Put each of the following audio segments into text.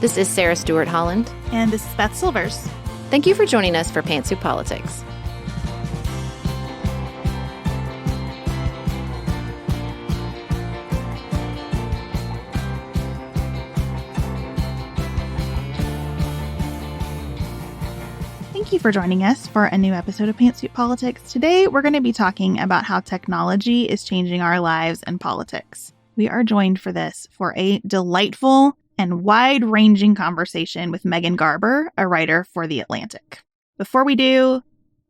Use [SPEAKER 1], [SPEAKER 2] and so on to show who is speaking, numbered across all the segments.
[SPEAKER 1] This is Sarah Stewart Holland.
[SPEAKER 2] And this is Beth Silvers.
[SPEAKER 1] Thank you for joining us for Pantsuit Politics.
[SPEAKER 2] Thank you for joining us for a new episode of Pantsuit Politics. Today, we're going to be talking about how technology is changing our lives and politics. We are joined for this for a delightful and wide-ranging conversation with Megan Garber, a writer for The Atlantic. Before we do,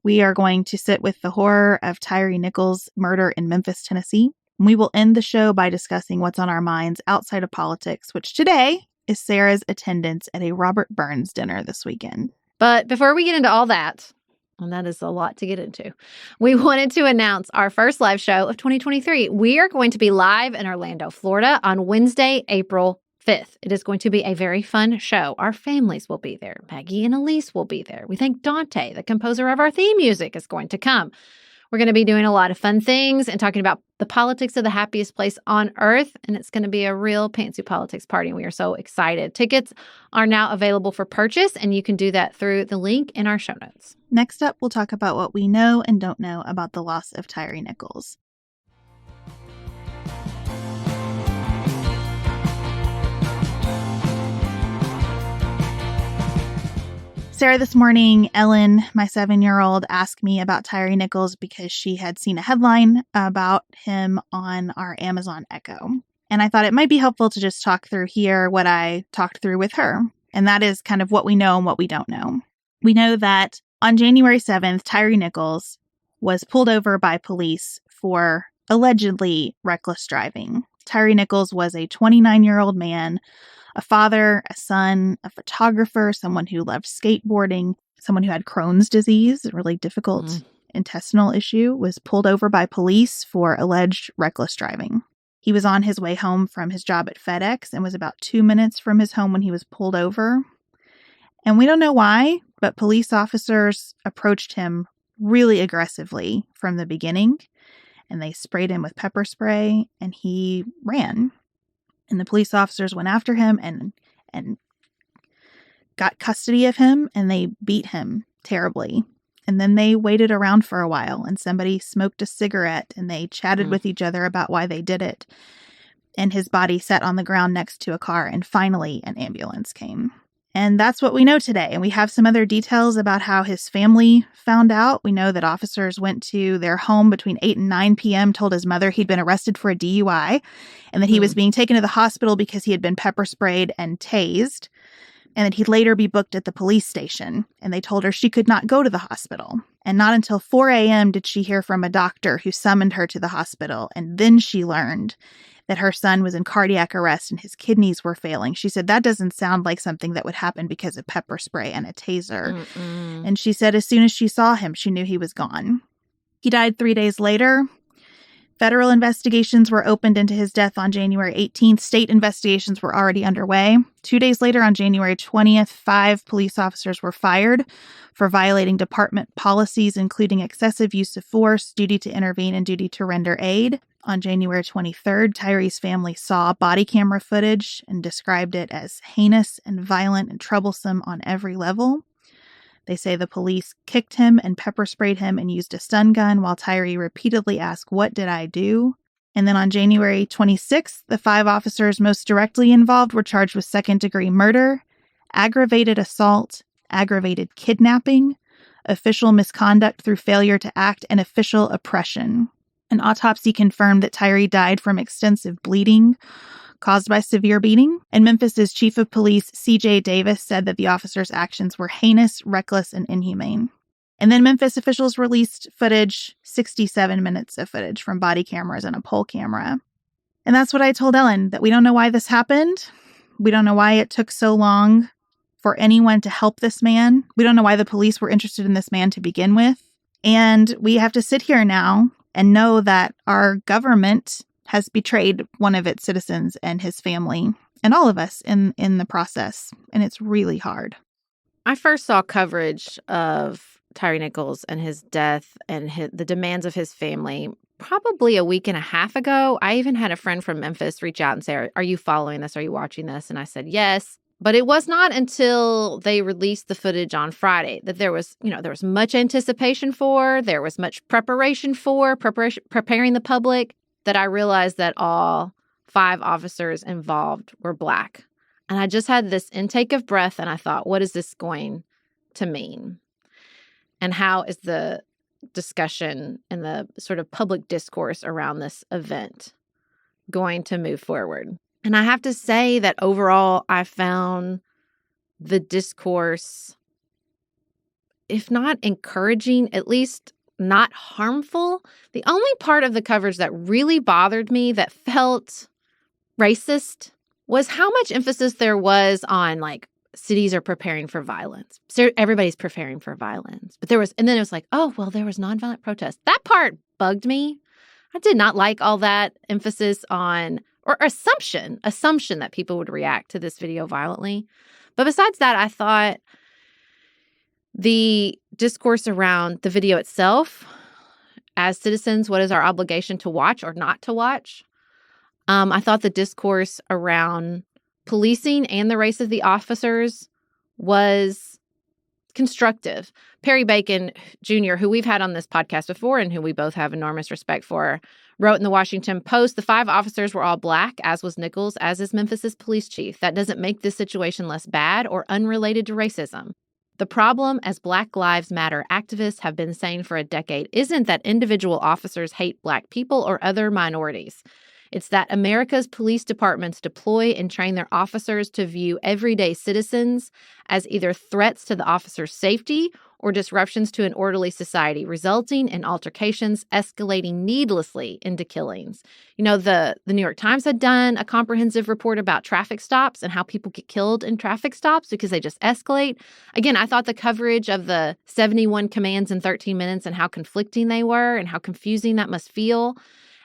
[SPEAKER 2] we are going to sit with the horror of Tyre Nichols' murder in Memphis, Tennessee. We will end the show by discussing what's on our minds outside of politics, which today is Sarah's attendance at a Robert Burns dinner this weekend.
[SPEAKER 1] But before we get into all that, and that is a lot to get into, we wanted to announce our first live show of 2023. We are going to be live in Orlando, Florida on Wednesday, April 5th. It is going to be a very fun show. Our families will be there. Maggie and Elise will be there. We think Dante, the composer of our theme music, is going to come. We're going to be doing a lot of fun things and talking about the politics of the happiest place on earth. And it's going to be a real Pantsuit Politics party. And we are so excited. Tickets are now available for purchase, and you can do that through the link in our show notes.
[SPEAKER 2] Next up, we'll talk about what we know and don't know about the loss of Tyre Nichols. Sarah, this morning, Ellen, my 7-year-old, asked me about Tyre Nichols because she had seen a headline about him on our Amazon Echo. And I thought it might be helpful to just talk through here what I talked through with her. And that is kind of what we know and what we don't know. We know that on January 7th, Tyre Nichols was pulled over by police for allegedly reckless driving. Tyre Nichols was a 29-year-old man, a father, a son, a photographer, someone who loved skateboarding, someone who had Crohn's disease, a really difficult intestinal issue, was pulled over by police for alleged reckless driving. He was on his way home from his job at FedEx and was about 2 minutes from his home when he was pulled over. And we don't know why, but police officers approached him really aggressively from the beginning, and they sprayed him with pepper spray, and he ran. And the police officers went after him and got custody of him, and they beat him terribly. And then they waited around for a while, and somebody smoked a cigarette, and they chatted with each other about why they did it. And his body sat on the ground next to a car, and finally an ambulance came. And that's what we know today. And we have some other details about how his family found out. We know that officers went to their home between 8 and 9 p.m., told his mother he'd been arrested for a DUI, and that he was being taken to the hospital because he had been pepper sprayed and tased, and that he'd later be booked at the police station. And they told her she could not go to the hospital. And not until 4 a.m. did she hear from a doctor who summoned her to the hospital. And then she learned that her son was in cardiac arrest and his kidneys were failing. She said, that doesn't sound like something that would happen because of pepper spray and a taser. And she said as soon as she saw him, she knew he was gone. He died 3 days later. Federal investigations were opened into his death on January 18th. State investigations were already underway. 2 days later, on January 20th, 5 police officers were fired for violating department policies, including excessive use of force, duty to intervene, and duty to render aid. On January 23rd, Tyre's family saw body camera footage and described it as heinous and violent and troublesome on every level. They say the police kicked him and pepper sprayed him and used a stun gun while Tyre repeatedly asked, "What did I do?" And then on January 26th, the 5 officers most directly involved were charged with second-degree murder, aggravated assault, aggravated kidnapping, official misconduct through failure to act, and official oppression. An autopsy confirmed that Tyre died from extensive bleeding caused by severe beating, and Memphis's chief of police, C.J. Davis, said that the officers' actions were heinous, reckless, and inhumane. And then Memphis officials released footage, 67 minutes of footage from body cameras and a pole camera. And that's what I told Ellen, that we don't know why this happened. We don't know why it took so long for anyone to help this man. We don't know why the police were interested in this man to begin with. And we have to sit here now and know that our government has betrayed one of its citizens and his family and all of us in the process. And it's really hard.
[SPEAKER 1] I first saw coverage of Tyre Nichols and his death and the demands of his family probably a week and a half ago. I even had a friend from Memphis reach out and say, are you following this? Are you watching this? And I said, yes. But it was not until they released the footage on Friday that there was much anticipation for, there was much preparation for, preparing the public, that I realized that all 5 officers involved were Black. And I just had this intake of breath and I thought, what is this going to mean? And how is the discussion and the sort of public discourse around this event going to move forward? And I have to say that overall, I found the discourse, if not encouraging, at least not harmful. The only part of the coverage that really bothered me, that felt racist, was how much emphasis there was on, like, cities are preparing for violence. So everybody's preparing for violence. But and then it was like, oh, well, there was nonviolent protest. That part bugged me. I did not like all that emphasis on, or assumption that people would react to this video violently. But besides that, I thought the discourse around the video itself, as citizens, what is our obligation to watch or not to watch? I thought the discourse around policing and the race of the officers was constructive. Perry Bacon Jr., who we've had on this podcast before and who we both have enormous respect for, wrote in the Washington Post, the 5 officers were all Black, as was Nichols, as is Memphis's police chief. That doesn't make this situation less bad or unrelated to racism. The problem, as Black Lives Matter activists have been saying for a decade, isn't that individual officers hate Black people or other minorities. It's that America's police departments deploy and train their officers to view everyday citizens as either threats to the officer's safety or disruptions to an orderly society, resulting in altercations escalating needlessly into killings. You know, the New York Times had done a comprehensive report about traffic stops and how people get killed in traffic stops because they just escalate. Again, I thought the coverage of the 71 commands in 13 minutes and how conflicting they were and how confusing that must feel,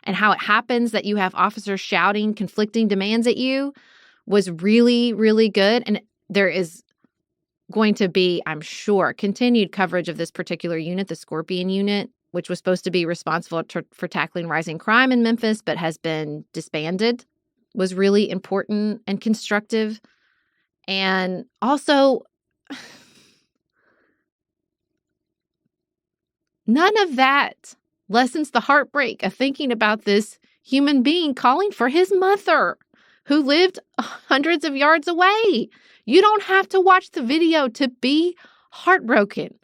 [SPEAKER 1] and how it happens that you have officers shouting conflicting demands at you, was really, really good. And there is going to be, I'm sure, continued coverage of this particular unit, the Scorpion unit, which was supposed to be responsible for tackling rising crime in Memphis, but has been disbanded, was really important and constructive. And also, none of that lessens the heartbreak of thinking about this human being calling for his mother who lived hundreds of yards away. You don't have to watch the video to be heartbroken.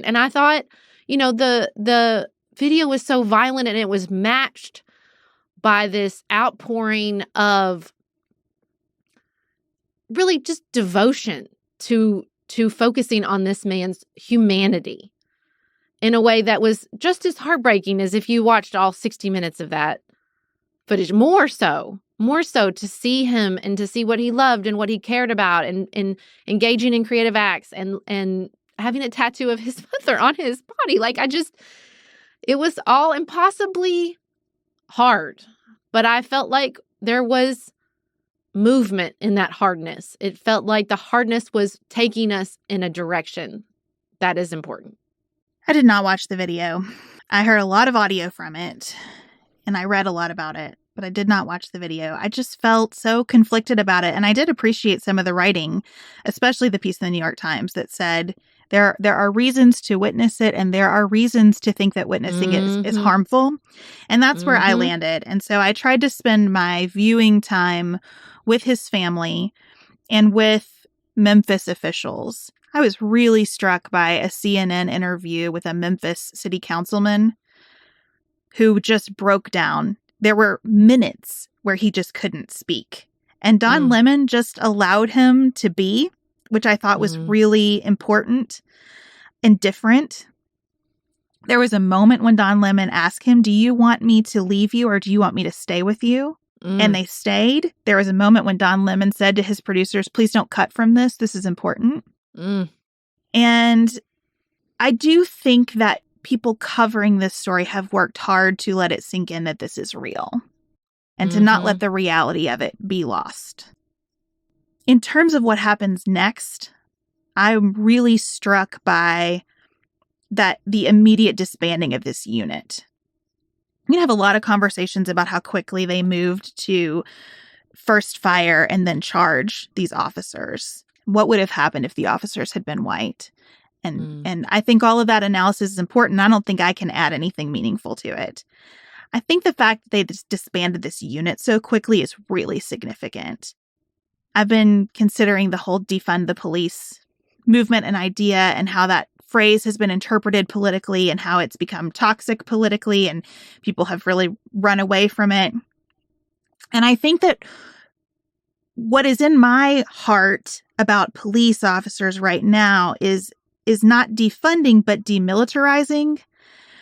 [SPEAKER 1] And I thought, you know, the video was so violent and it was matched by this outpouring of really just devotion to focusing on this man's humanity in a way that was just as heartbreaking as if you watched all 60 minutes of that footage. More so to see him and to see what he loved and what he cared about and engaging in creative acts and having a tattoo of his mother on his body. Like, it was all impossibly hard, but I felt like there was movement in that hardness. It felt like the hardness was taking us in a direction that is important.
[SPEAKER 2] I did not watch the video. I heard a lot of audio from it, and I read a lot about it, but I did not watch the video. I just felt so conflicted about it, and I did appreciate some of the writing, especially the piece in the New York Times that said there are reasons to witness it, and there are reasons to think that witnessing it is harmful, and that's where I landed. And so I tried to spend my viewing time with his family and with Memphis officials. I was really struck by a CNN interview with a Memphis city councilman who just broke down. There were minutes where he just couldn't speak. And Don Lemon just allowed him to be, which I thought was really important and different. There was a moment when Don Lemon asked him, "Do you want me to leave you or do you want me to stay with you?" And they stayed. There was a moment when Don Lemon said to his producers, "Please don't cut from this. This is important." And I do think that people covering this story have worked hard to let it sink in that this is real and to not let the reality of it be lost. In terms of what happens next, I'm really struck by the immediate disbanding of this unit. We have a lot of conversations about how quickly they moved to first fire and then charge these officers? What would have happened if the officers had been white? And I think all of that analysis is important. I don't think I can add anything meaningful to it. I think the fact that they just disbanded this unit so quickly is really significant. I've been considering the whole defund the police movement and idea and how that phrase has been interpreted politically and how it's become toxic politically and people have really run away from it. And I think that what is in my heart about police officers right now is not defunding, but demilitarizing.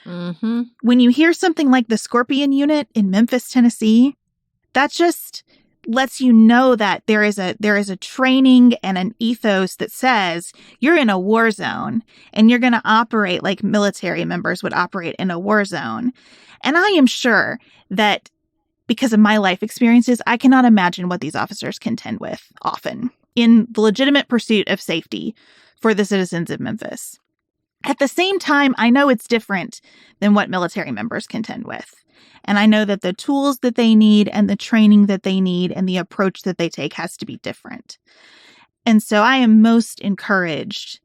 [SPEAKER 1] Mm-hmm.
[SPEAKER 2] When you hear something like the Scorpion Unit in Memphis, Tennessee, that just lets you know that there is a training and an ethos that says you're in a war zone and you're going to operate like military members would operate in a war zone. And I am sure that because of my life experiences, I cannot imagine what these officers contend with often in the legitimate pursuit of safety for the citizens of Memphis. At the same time, I know it's different than what military members contend with. And I know that the tools that they need and the training that they need and the approach that they take has to be different. And so I am most encouraged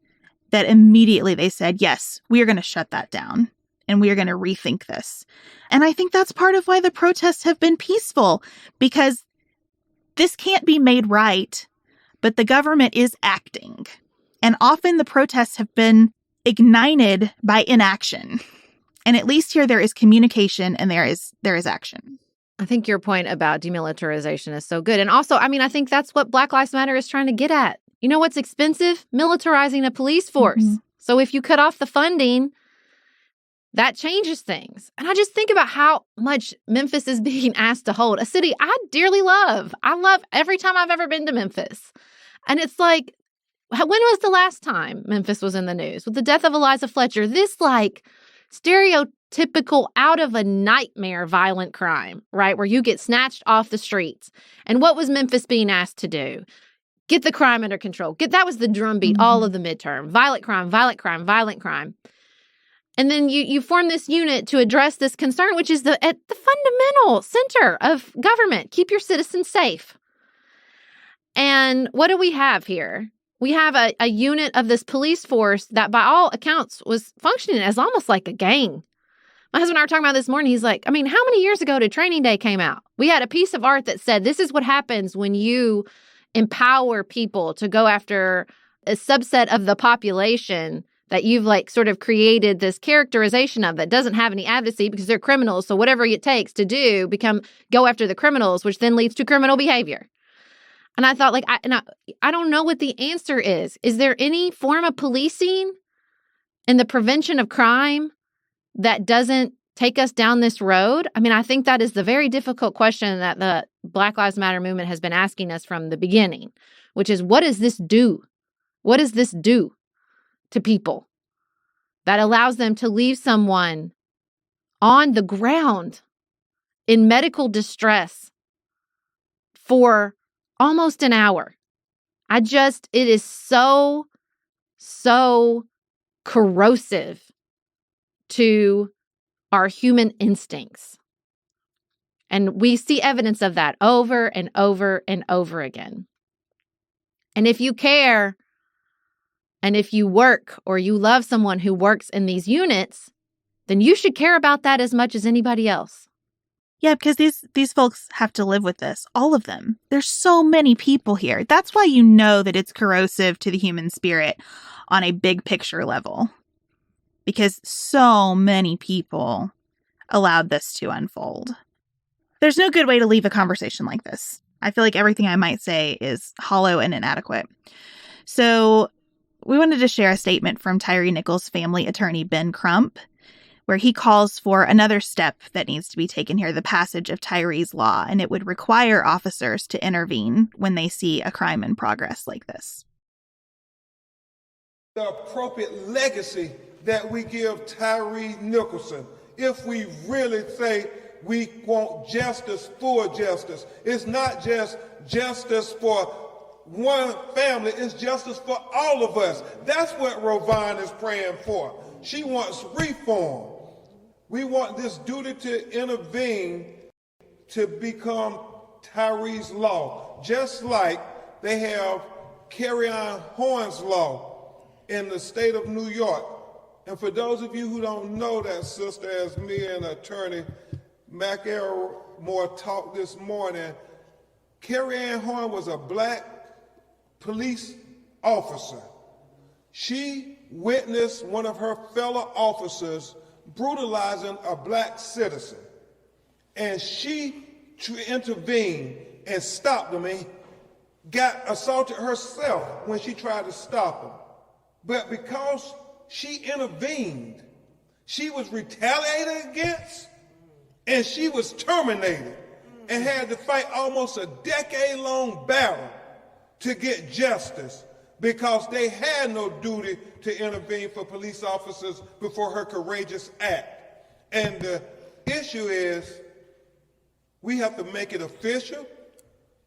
[SPEAKER 2] that immediately they said, yes, we are going to shut that down and we are going to rethink this. And I think that's part of why the protests have been peaceful, because this can't be made right, but the government is acting. And often the protests have been ignited by inaction. And at least here there is communication and there is action.
[SPEAKER 1] I think your point about demilitarization is so good. And also, I mean, I think that's what Black Lives Matter is trying to get at. You know what's expensive? Militarizing a police force.
[SPEAKER 2] Mm-hmm.
[SPEAKER 1] So if you cut off the funding, that changes things. And I just think about how much Memphis is being asked to hold, a city I dearly love. I love every time I've ever been to Memphis. And it's like, when was the last time Memphis was in the news? With the death of Eliza Fletcher, this like stereotypical out of a nightmare violent crime, right? Where you get snatched off the streets. And what was Memphis being asked to do? Get the crime under control. That was the drumbeat all of the midterm. Violent crime, violent crime, violent crime. And then you form this unit to address this concern, which is at the fundamental center of government. Keep your citizens safe. And what do we have here? We have a unit of this police force that by all accounts was functioning as almost like a gang. My husband and I were talking about this morning. He's like, I mean, how many years ago did Training Day came out? We had a piece of art that said, this is what happens when you empower people to go after a subset of the population that you've like sort of created this characterization of that doesn't have any advocacy because they're criminals. So whatever it takes to do, go after the criminals, which then leads to criminal behavior. And I thought, like, I don't know what the answer is. Is there any form of policing and the prevention of crime that doesn't take us down this road? I mean, I think that is the very difficult question that the Black Lives Matter movement has been asking us from the beginning, which is, what does this do? What does this do to people that allows them to leave someone on the ground in medical distress for almost an hour? It is so corrosive to our human instincts. And we see evidence of that over and over and over again. And if you care, and if you work or you love someone who works in these units, then you should care about that as much as anybody else.
[SPEAKER 2] Yeah, because these folks have to live with this, all of them. There's so many people here. That's why you know that it's corrosive to the human spirit on a big picture level. Because so many people allowed this to unfold. There's no good way to leave a conversation like this. I feel like everything I might say is hollow and inadequate. So we wanted to share a statement from Tyre Nichols' family attorney, Ben Crump, where he calls for another step that needs to be taken here, the passage of Tyre's law, and it would require officers to intervene when they see a crime in progress like this.
[SPEAKER 3] The appropriate legacy that we give Tyre Nicholson, if we really say we want justice for justice. It's not just justice for one family, it's justice for all of us. That's what Rovine is praying for. She wants reform. We want this duty to intervene to become Tyre's law, just like they have carry-on Horn's law in the state of New York. And for those of you who don't know that, sister, as me and attorney McElmore talked this morning, Carrie-Ann Horn was a black police officer. She witnessed one of her fellow officers brutalizing a black citizen. And she intervened and stopped him and got assaulted herself when she tried to stop him. But because she intervened, she was retaliated against and she was terminated and had to fight almost a decade-long battle to get justice because they had no duty to intervene for police officers before her courageous act. And the issue is we have to make it official.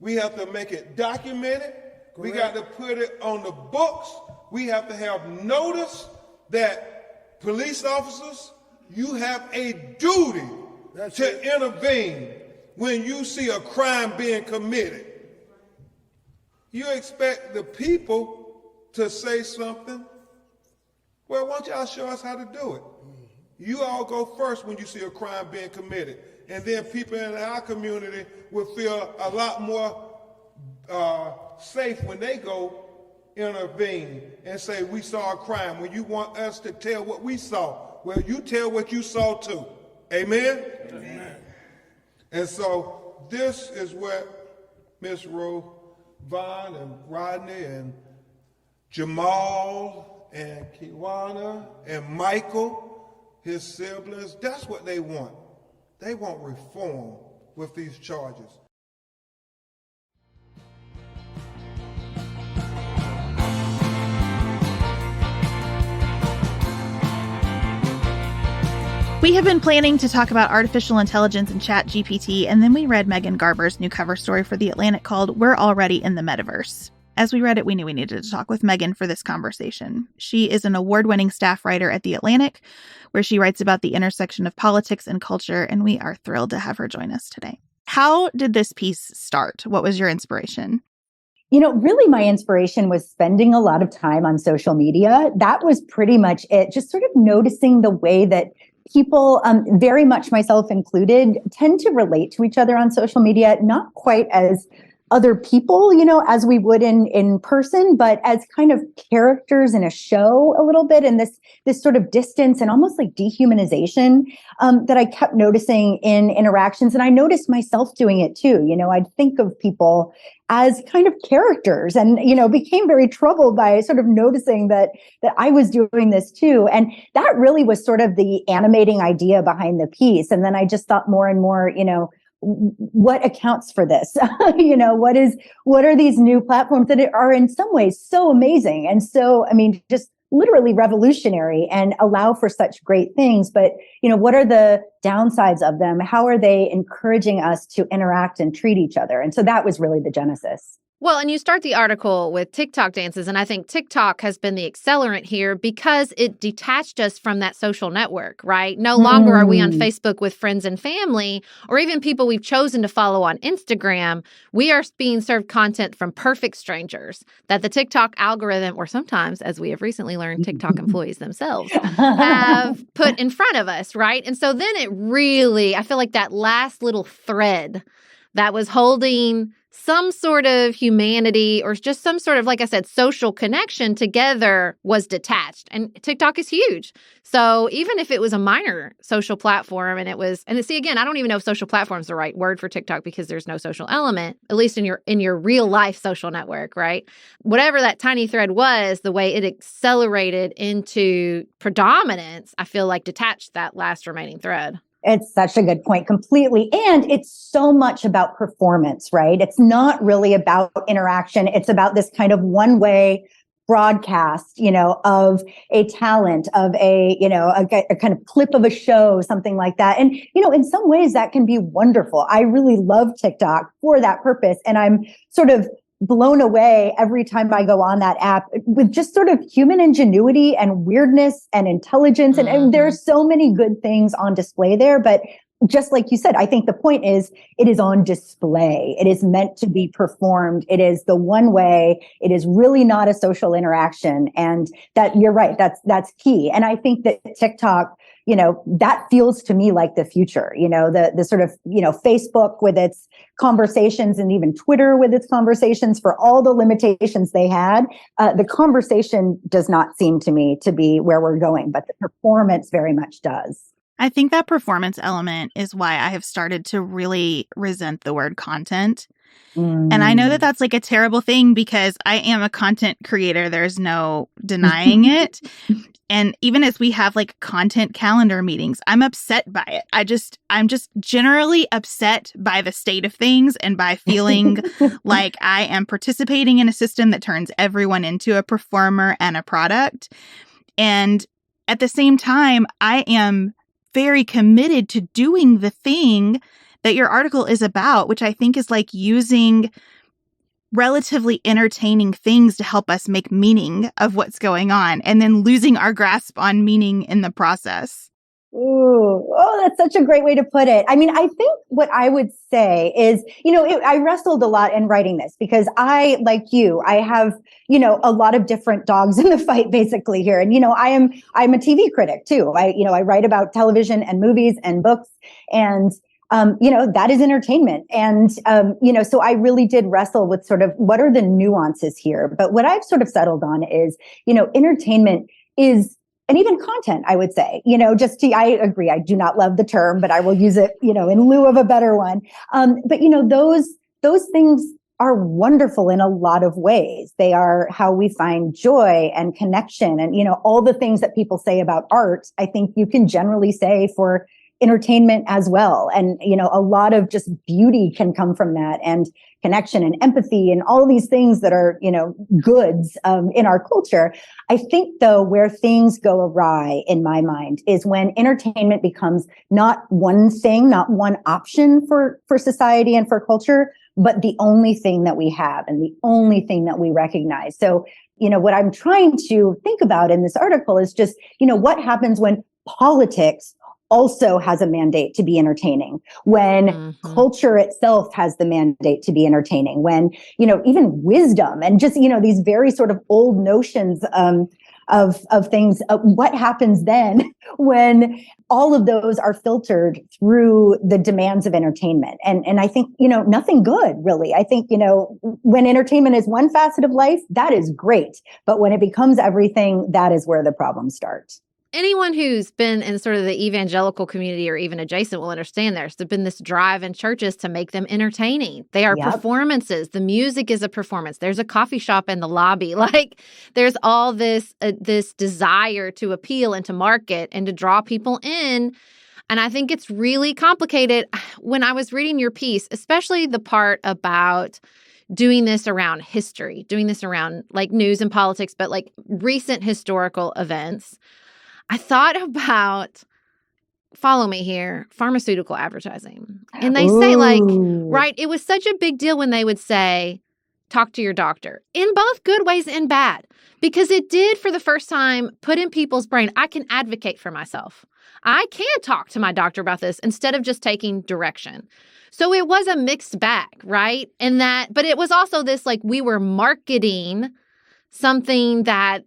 [SPEAKER 3] We have to make it documented. Correct. We got to put it on the books. We have to have notice that police officers, you have a duty to intervene when you see a crime being committed. You expect the people to say something. Well, why don't y'all show us how to do it? You all go first when you see a crime being committed. And then people in our community will feel a lot more safe when they go intervene and say, we saw a crime. When you want us to tell what we saw, well, you tell what you saw too. Amen? Amen. And so this is what Miss Roe Vaughn and Rodney and Jamal and Kiwana and Michael, his siblings, that's what they want. They want reform with these charges.
[SPEAKER 2] We have been planning to talk about artificial intelligence and ChatGPT, and then we read Megan Garber's new cover story for The Atlantic called We're Already in the Metaverse. As we read it, we knew we needed to talk with Megan for this conversation. She is an award-winning staff writer at The Atlantic, where she writes about the intersection of politics and culture, and we are thrilled to have her join us today. How did this piece start? What was your inspiration?
[SPEAKER 4] You know, really my inspiration was spending a lot of time on social media. That was pretty much it, just sort of noticing the way that people, very much myself included, tend to relate to each other on social media, not quite as other people, you know, as we would in person, but as kind of characters in a show a little bit, and this sort of distance and almost like dehumanization that I kept noticing in interactions. And I noticed myself doing it too. You know, I'd think of people as kind of characters and, you know, became very troubled by sort of noticing that I was doing this too. And that really was sort of the animating idea behind the piece. And then I just thought more and more, you know, what accounts for this? You know, what are these new platforms that are in some ways so amazing and so, I mean, just literally revolutionary and allow for such great things. But, you know, what are the downsides of them? How are they encouraging us to interact and treat each other? And so that was really the genesis.
[SPEAKER 1] Well, and you start the article with TikTok dances, and I think TikTok has been the accelerant here because it detached us from that social network, right? No longer are we on Facebook with friends and family, or even people we've chosen to follow on Instagram. We are being served content from perfect strangers that the TikTok algorithm, or sometimes, as we have recently learned, TikTok employees themselves have put in front of us, right? And so then it really, I feel like that last little thread that was holding some sort of humanity or just some sort of, like I said, social connection together was detached. And TikTok is huge. So even if it was a minor social platform and see, again, I don't even know if social platform is the right word for TikTok because there's no social element, at least in your real life social network, right? Whatever that tiny thread was, the way it accelerated into predominance, I feel like detached that last remaining thread.
[SPEAKER 4] It's such a good point, completely. And it's so much about performance, right? It's not really about interaction. It's about this kind of one-way broadcast, you know, of a talent, of a kind of clip of a show, something like that. And, you know, in some ways that can be wonderful. I really love TikTok for that purpose. And I'm sort of blown away every time I go on that app with just sort of human ingenuity and weirdness and intelligence. And there are so many good things on display there, but just like you said, I think the point is it is on display. It is meant to be performed. It is the one way. It is really not a social interaction. And that you're right. That's key. And I think that TikTok, that feels to me like the future, the sort of, Facebook with its conversations and even Twitter with its conversations, for all the limitations they had. The conversation does not seem to me to be where we're going, but the performance very much does.
[SPEAKER 2] I think that performance element is why I have started to really resent the word content. And I know that that's like a terrible thing because I am a content creator. There's no denying it. And even as we have like content calendar meetings, I'm upset by it. I'm just generally upset by the state of things and by feeling like I am participating in a system that turns everyone into a performer and a product. And at the same time, I am very committed to doing the thing that your article is about, which I think is like using relatively entertaining things to help us make meaning of what's going on and then losing our grasp on meaning in the process.
[SPEAKER 4] Ooh, that's such a great way to put it. I mean, I think what I would say is, I wrestled a lot in writing this because I, like you, I have, a lot of different dogs in the fight basically here. And, I'm a TV critic too. I write about television and movies and books and, that is entertainment. And, so I really did wrestle with sort of what are the nuances here. But what I've sort of settled on is, entertainment is, and even content, I would say, I agree. I do not love the term, but I will use it, in lieu of a better one. But, those things are wonderful in a lot of ways. They are how we find joy and connection and, all the things that people say about art, I think you can generally say for entertainment as well. And, a lot of just beauty can come from that and connection and empathy and all these things that are, goods in our culture. I think though, where things go awry in my mind is when entertainment becomes not one thing, not one option for society and for culture, but the only thing that we have and the only thing that we recognize. So, what I'm trying to think about in this article is just, what happens when politics also has a mandate to be entertaining, when culture itself has the mandate to be entertaining, when, even wisdom and just, these very sort of old notions of things, what happens then when all of those are filtered through the demands of entertainment? And I think, nothing good, really. I think, when entertainment is one facet of life, that is great. But when it becomes everything, that is where the problems start.
[SPEAKER 1] Anyone who's been in sort of the evangelical community or even adjacent will understand there's been this drive in churches to make them entertaining. They are performances. The music is a performance. There's a coffee shop in the lobby. Like there's all this desire to appeal and to market and to draw people in. And I think it's really complicated. When I was reading your piece, especially the part about doing this around history, doing this around like news and politics, but like recent historical events, I thought about, follow me here, pharmaceutical advertising. And they say like, right, it was such a big deal when they would say, talk to your doctor in both good ways and bad, because it did for the first time put in people's brain, I can advocate for myself. I can talk to my doctor about this instead of just taking direction. So it was a mixed bag, right? And that, but it was also this, like we were marketing something that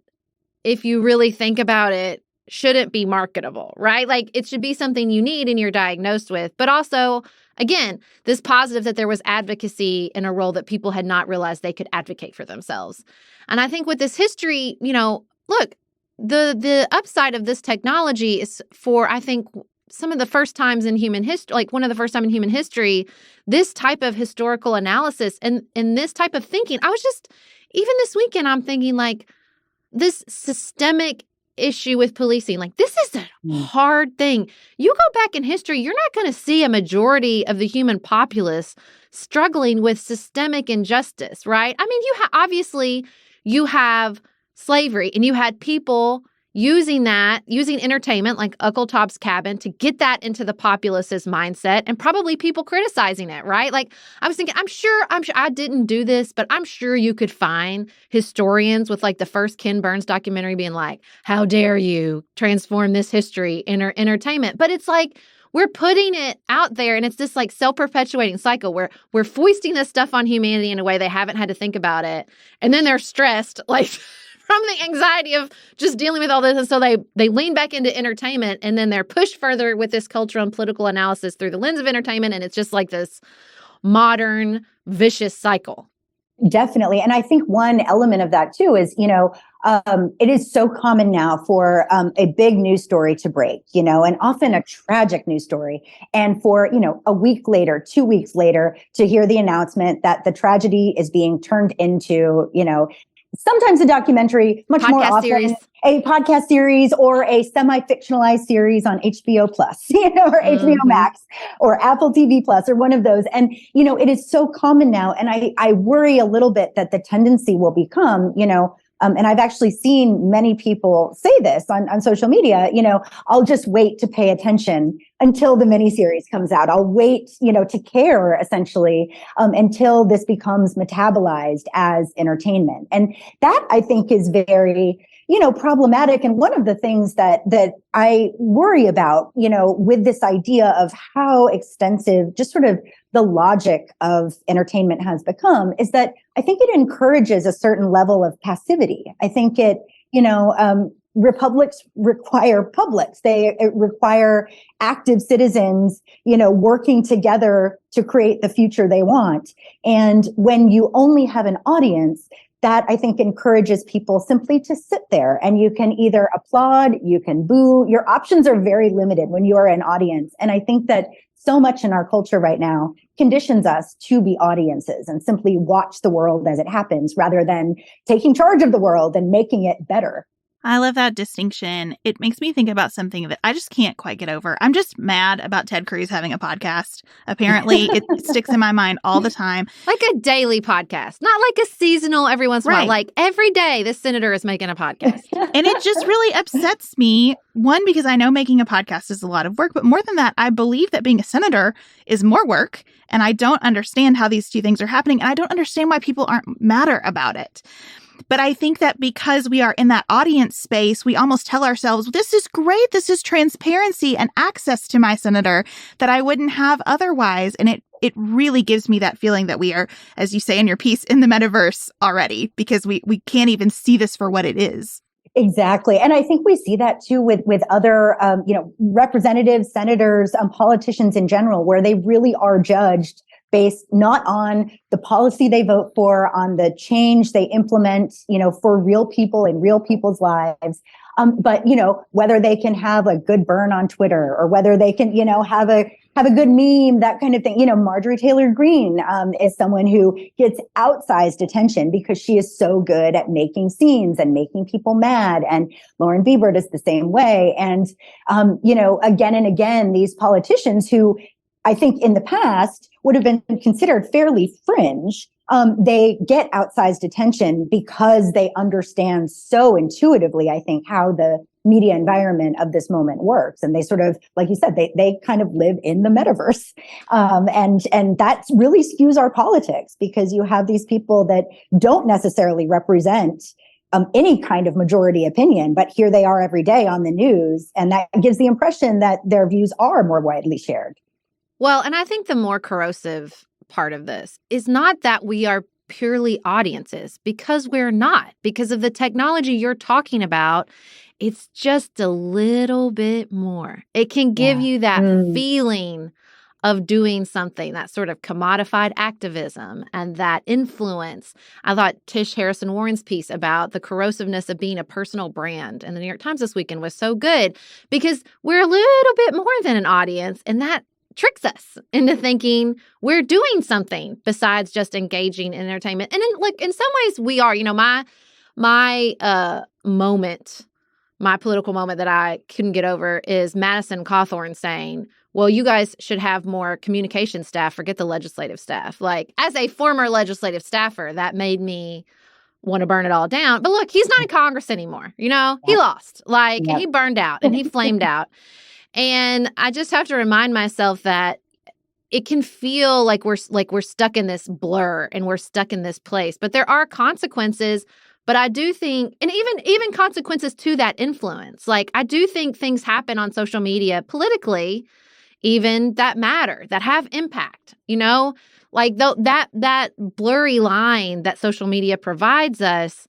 [SPEAKER 1] if you really think about it, shouldn't be marketable, right? Like it should be something you need and you're diagnosed with. But also, again, this positive that there was advocacy in a role that people had not realized they could advocate for themselves. And I think with this history, look, the upside of this technology is for, I think, some of the first times in human history, like one of the first time in human history, this type of historical analysis and this type of thinking. I was just, even this weekend, I'm thinking like this systemic issue with policing. Like this is a hard thing. You go back in history, you're not going to see a majority of the human populace struggling with systemic injustice, right? I mean, obviously you have slavery and you had people using entertainment like Uncle Tom's Cabin to get that into the populace's mindset and probably people criticizing it, right? Like I was thinking, I'm sure I didn't do this, but I'm sure you could find historians with like the first Ken Burns documentary being like, how dare you transform this history in entertainment? But it's like, we're putting it out there, and it's this like self-perpetuating cycle where we're foisting this stuff on humanity in a way they haven't had to think about it. And then they're stressed, like from the anxiety of just dealing with all this. And so they lean back into entertainment, and then they're pushed further with this cultural and political analysis through the lens of entertainment. And it's just like this modern vicious cycle.
[SPEAKER 4] Definitely. And I think one element of that too is, it is so common now for a big news story to break, and often a tragic news story. And for, a week later, 2 weeks later, to hear the announcement that the tragedy is being turned into, sometimes a documentary, much more often
[SPEAKER 1] series.
[SPEAKER 4] A podcast series or a semi-fictionalized series on HBO Plus, or HBO Max or Apple TV Plus or one of those. And, it is so common now. And I worry a little bit that the tendency will become, and I've actually seen many people say this on social media, I'll just wait to pay attention until the miniseries comes out. I'll wait, to care essentially until this becomes metabolized as entertainment. And that I think is very, problematic. And one of the things that I worry about, with this idea of how extensive just sort of the logic of entertainment has become is that I think it encourages a certain level of passivity. I think it, republics require publics. They require active citizens, working together to create the future they want. And when you only have an audience, that I think encourages people simply to sit there, and you can either applaud, you can boo. Your options are very limited when you're an audience. And I think that so much in our culture right now conditions us to be audiences and simply watch the world as it happens rather than taking charge of the world and making it better.
[SPEAKER 2] I love that distinction. It makes me think about something that I just can't quite get over. I'm just mad about Ted Cruz having a podcast. Apparently, it sticks in my mind all the time.
[SPEAKER 1] Like a daily podcast, not like a seasonal every once in a while. Like every day, this senator is making a podcast.
[SPEAKER 2] And it just really upsets me. One, because I know making a podcast is a lot of work. But more than that, I believe that being a senator is more work. And I don't understand how these two things are happening. And I don't understand why people aren't madder about it. But I think that because we are in that audience space, we almost tell ourselves, this is great. This is transparency and access to my senator that I wouldn't have otherwise. And it really gives me that feeling that we are, as you say in your piece, in the metaverse already, because we can't even see this for what it is.
[SPEAKER 4] Exactly. And I think we see that too with other, representatives, senators, politicians in general, where they really are judged based not on the policy they vote for, on the change they implement, for real people in real people's lives. But, whether they can have a good burn on Twitter or whether they can, have a good meme, that kind of thing. Marjorie Taylor Greene is someone who gets outsized attention because she is so good at making scenes and making people mad. And Lauren Bieber does the same way. And, again and again, these politicians who I think in the past would have been considered fairly fringe, they get outsized attention because they understand so intuitively, I think, how the media environment of this moment works. And they sort of, like you said, they kind of live in the metaverse. And that really skews our politics because you have these people that don't necessarily represent any kind of majority opinion, but here they are every day on the news. And that gives the impression that their views are more widely shared.
[SPEAKER 1] Well, and I think the more corrosive part of this is not that we are purely audiences, because we're not. Because of the technology you're talking about, it's just a little bit more. It can give you that feeling of doing something, that sort of commodified activism and that influence. I thought Tish Harrison Warren's piece about the corrosiveness of being a personal brand in the New York Times this weekend was so good because we're a little bit more than an audience, and that tricks us into thinking we're doing something besides just engaging in entertainment. And in some ways we are. My political moment that I couldn't get over is Madison Cawthorn saying, well, you guys should have more communication staff, forget the legislative staff. Like, as a former legislative staffer, that made me want to burn it all down. But look, he's not in Congress anymore. He lost. He burned out and he flamed out. And I just have to remind myself that it can feel like we're stuck in this blur and we're stuck in this place. But there are consequences. But I do think, and even consequences to that influence. Like, I do think things happen on social media politically even that matter, that have impact, like that blurry line that social media provides us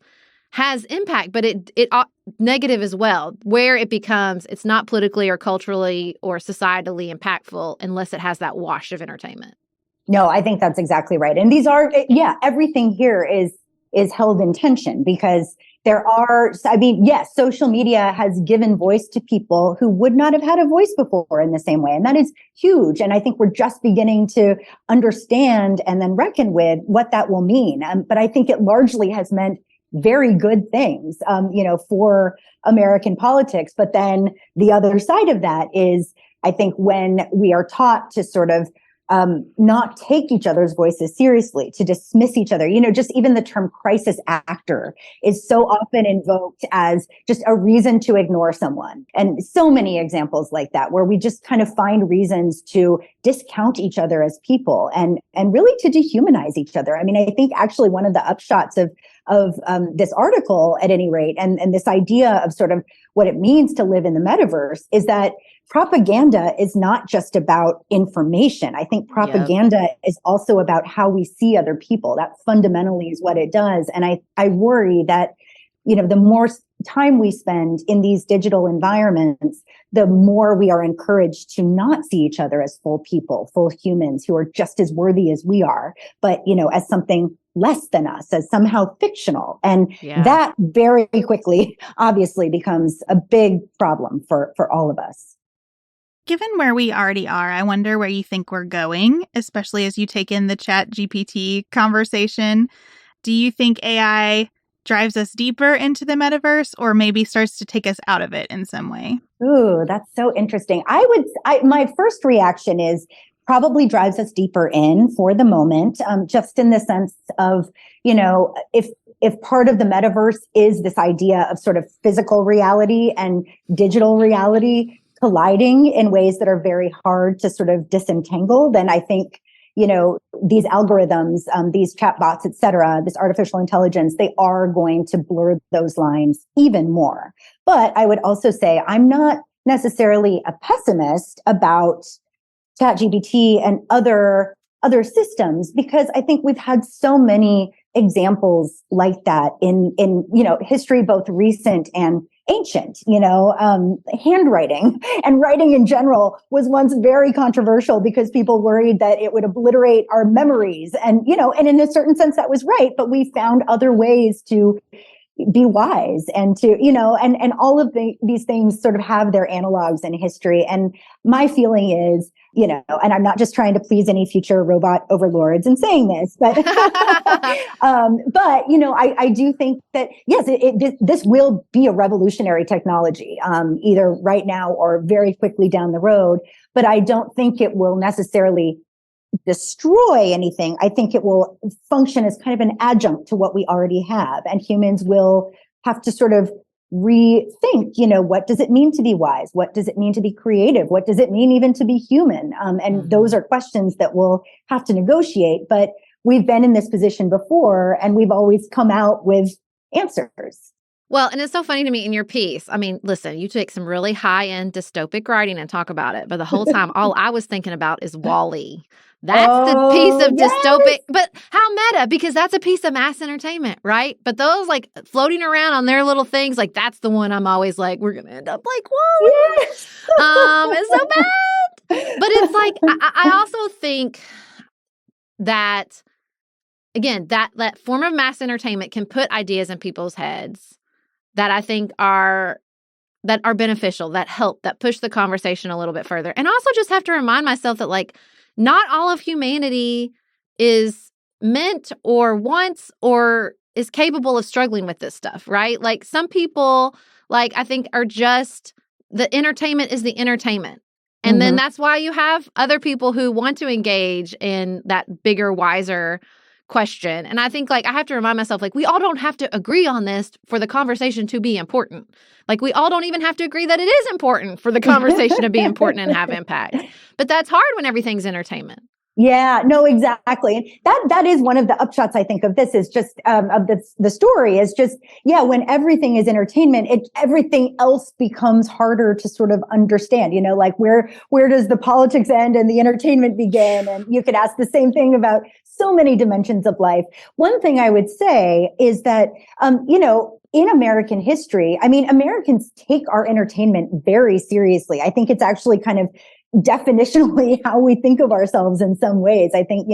[SPEAKER 1] has impact, but it negative as well, where it becomes, it's not politically or culturally or societally impactful unless it has that wash of entertainment.
[SPEAKER 4] No, I think that's exactly right. And these are, everything here is held in tension because there are, yes, social media has given voice to people who would not have had a voice before in the same way. And that is huge. And I think we're just beginning to understand and then reckon with what that will mean. But I think it largely has meant very good things, for American politics. But then the other side of that is, I think when we are taught to sort of not take each other's voices seriously, to dismiss each other. Just even the term crisis actor is so often invoked as just a reason to ignore someone. And so many examples like that, where we just kind of find reasons to discount each other as people and really to dehumanize each other. I mean, I think actually one of the upshots of this article, at any rate, and this idea of sort of what it means to live in the metaverse is that propaganda is not just about information. I think propaganda is also about how we see other people. That fundamentally is what it does. And I worry that, the more time we spend in these digital environments, the more we are encouraged to not see each other as full people, full humans who are just as worthy as we are, but, as something less than us, as somehow fictional. And that very quickly, obviously, becomes a big problem for all of us.
[SPEAKER 2] Given where we already are, I wonder where you think we're going, especially as you take in the ChatGPT conversation. Do you think AI drives us deeper into the metaverse or maybe starts to take us out of it in some way?
[SPEAKER 4] Ooh, that's so interesting. My first reaction is probably drives us deeper in for the moment, just in the sense of, if part of the metaverse is this idea of sort of physical reality and digital reality colliding in ways that are very hard to sort of disentangle, then I think, these algorithms, these chatbots, et cetera, this artificial intelligence, they are going to blur those lines even more. But I would also say I'm not necessarily a pessimist about ChatGPT and other systems, because I think we've had so many examples like that in history, both recent and ancient. Handwriting and writing in general was once very controversial because people worried that it would obliterate our memories. And in a certain sense that was right, but we found other ways to be wise and to, and all of these things sort of have their analogs in history. And my feeling is, and I'm not just trying to please any future robot overlords in saying this, but, I do think that, yes, this will be a revolutionary technology, either right now or very quickly down the road. But I don't think it will necessarily destroy anything. I think it will function as kind of an adjunct to what we already have. And humans will have to sort of rethink, what does it mean to be wise? What does it mean to be creative? What does it mean even to be human? And those are questions that we'll have to negotiate. But we've been in this position before, and we've always come out with answers.
[SPEAKER 1] Well, and it's so funny to me in your piece. I mean, listen, you take some really high-end dystopic writing and talk about it, but the whole time, all I was thinking about is WALL-E. That's the piece of dystopic, but how meta, because that's a piece of mass entertainment, right? But those like floating around on their little things, like that's the one I'm always like, we're going to end up like WALL-E. Yes. It's so bad. But it's like, I also think that, again, that form of mass entertainment can put ideas in people's heads that I think are beneficial, that help, that push the conversation a little bit further. And also just have to remind myself that like not all of humanity is meant or wants or is capable of struggling with this stuff, right? Like some people, like I think are just, the entertainment is the entertainment. And then that's why you have other people who want to engage in that bigger, wiser question. And I think like I have to remind myself, like we all don't have to agree on this for the conversation to be important. Like we all don't even have to agree that it is important for the conversation to be important and have impact. But that's hard when everything's entertainment.
[SPEAKER 4] Yeah, no, exactly. And that is one of the upshots, I think, of this is just, of the story is just, yeah, when everything is entertainment, everything else becomes harder to sort of understand, like where does the politics end and the entertainment begin? And you could ask the same thing about so many dimensions of life. One thing I would say is that, in American history, I mean, Americans take our entertainment very seriously. I think it's actually kind of definitionally how we think of ourselves in some ways. I think,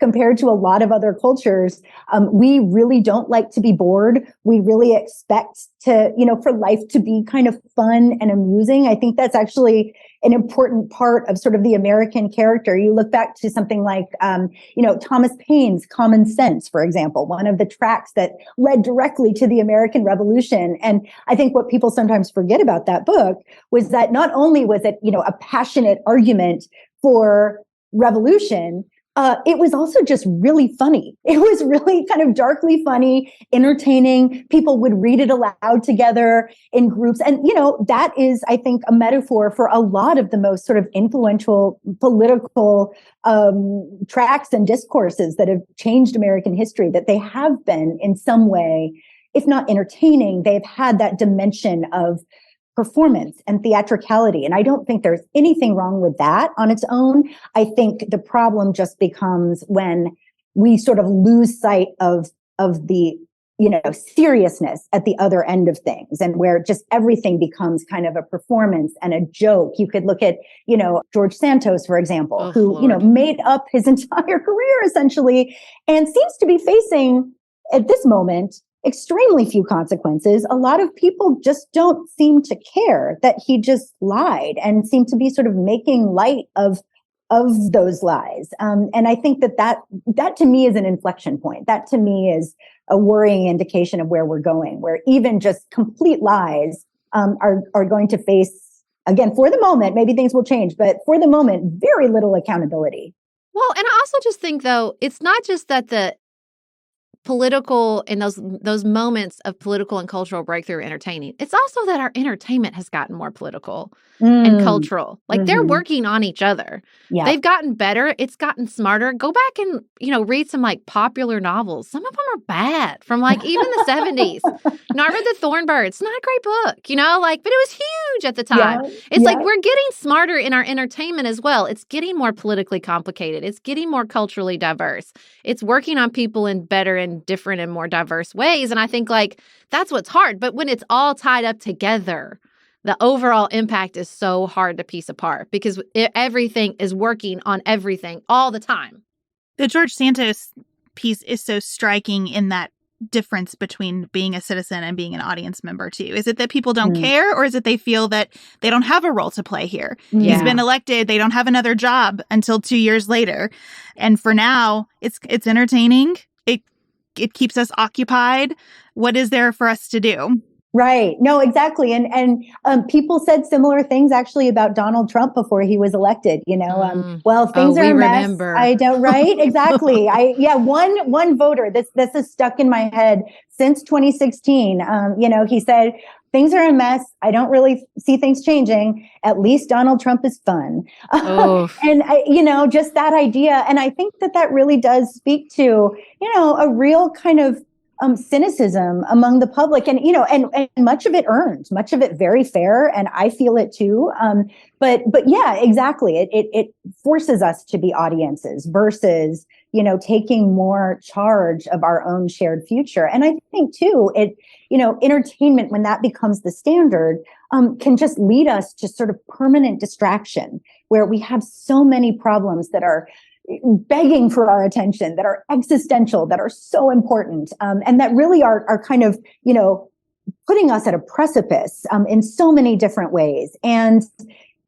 [SPEAKER 4] compared to a lot of other cultures, we really don't like to be bored. We really expect to, for life to be kind of fun and amusing. I think that's actually an important part of sort of the American character. You look back to something like, Thomas Paine's Common Sense, for example, one of the tracks that led directly to the American Revolution. And I think what people sometimes forget about that book was that not only was it, a passionate argument for revolution, it was also just really funny. It was really kind of darkly funny, entertaining. People would read it aloud together in groups. And, that is, I think, a metaphor for a lot of the most sort of influential political tracts and discourses that have changed American history, that they have been in some way, if not entertaining, they've had that dimension of performance and theatricality. And I don't think there's anything wrong with that on its own. I think the problem just becomes when we sort of lose sight of the, seriousness at the other end of things, and where just everything becomes kind of a performance and a joke. You could look at, George Santos, for example, who,
[SPEAKER 1] Lord.
[SPEAKER 4] made up his entire career essentially and seems to be facing at this moment extremely few consequences. A lot of people just don't seem to care that he just lied and seem to be sort of making light of those lies. And I think that to me is an inflection point. That to me is a worrying indication of where we're going, where even just complete lies are going to face, again, for the moment, maybe things will change, but for the moment, very little accountability.
[SPEAKER 1] Well, and I also just think, though, it's not just that the political and those moments of political and cultural breakthrough are entertaining. It's also that our entertainment has gotten more political and cultural. Like they're working on each other.
[SPEAKER 4] Yeah.
[SPEAKER 1] They've gotten better. It's gotten smarter. Go back and, read some like popular novels. Some of them are bad from like even the 70s. I read The Thornbird. It's not a great book, but it was huge at the time. It's like we're getting smarter in our entertainment as well. It's getting more politically complicated. It's getting more culturally diverse. It's working on people in better and different and more diverse ways. And I think like that's what's hard. But when it's all tied up together, the overall impact is so hard to piece apart because everything is working on everything all the time.
[SPEAKER 2] The George Santos piece is so striking in that difference between being a citizen and being an audience member too. Is it that people don't care, or is it they feel that they don't have a role to play here?
[SPEAKER 1] Yeah.
[SPEAKER 2] He's been elected. They don't have another job until 2 years later. And for now, it's entertaining. It keeps us occupied. What is there for us to do?
[SPEAKER 4] Right. No, exactly. And people said similar things actually about Donald Trump before he was elected, well, things are a mess.
[SPEAKER 1] Remember.
[SPEAKER 4] I don't, right? Exactly. One voter, this is stuck in my head since 2016. He said, things are a mess. I don't really see things changing. At least Donald Trump is fun. And, just that idea. And I think that really does speak to, a real kind of cynicism among the public, and much of it earned, much of it very fair, and I feel it too. But yeah, exactly. It forces us to be audiences versus taking more charge of our own shared future. And I think too, entertainment, when that becomes the standard, can just lead us to sort of permanent distraction, where we have so many problems that are begging for our attention, that are existential, that are so important, and that really are kind of, putting us at a precipice in so many different ways. And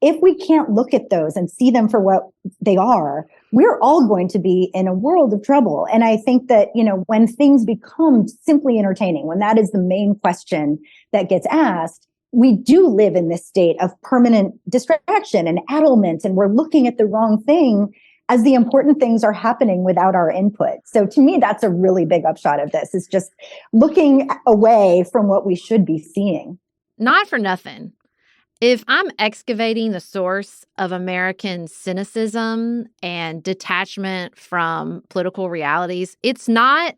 [SPEAKER 4] if we can't look at those and see them for what they are, we're all going to be in a world of trouble. And I think that, when things become simply entertaining, when that is the main question that gets asked, we do live in this state of permanent distraction and addlement, and we're looking at the wrong thing as the important things are happening without our input. So to me, that's a really big upshot of this, is just looking away from what we should be seeing.
[SPEAKER 1] Not for nothing. if I'm excavating the source of American cynicism and detachment from political realities, it's not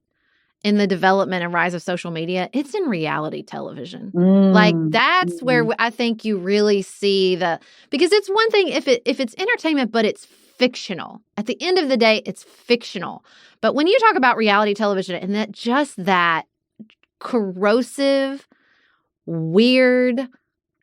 [SPEAKER 1] in the development and rise of social media, it's in reality television. Like that's where I think you really see because it's one thing if it's entertainment, but it's fictional. At the end of the day, it's fictional. But when you talk about reality television and that corrosive, weird,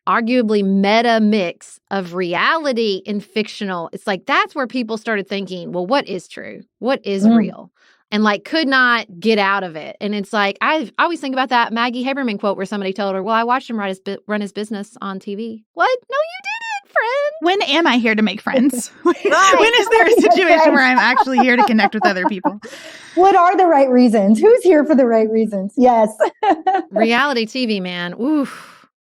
[SPEAKER 1] arguably meta mix of reality and fictional, it's like that's where people started thinking, well, what is true? What is real? And like could not get out of it. And it's like, I always think about that Maggie Haberman quote where somebody told her, well, I watched him run his business on TV. What? No, you didn't, friend.
[SPEAKER 2] When am I here to make friends? When is there a situation where I'm actually here to connect with other people?
[SPEAKER 4] What are the right reasons? Who's here for the right reasons? Yes.
[SPEAKER 1] Reality TV, man. Oof.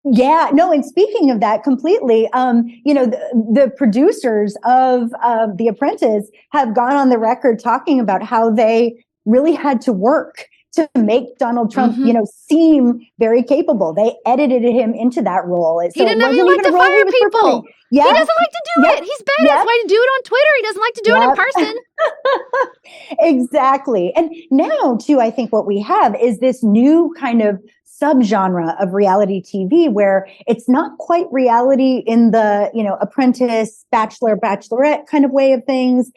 [SPEAKER 4] Yeah, no, and speaking of that completely, the producers of The Apprentice have gone on the record talking about how they really had to work to make Donald Trump, seem very capable. They edited him into that role.
[SPEAKER 1] He didn't even like to fire people. Yeah. He doesn't like to do it. He's bad at why to do it on Twitter. He doesn't like to do it in person.
[SPEAKER 4] Exactly. And now, too, I think what we have is this new kind of subgenre of reality TV where it's not quite reality in the, apprentice, bachelor, bachelorette kind of way of things,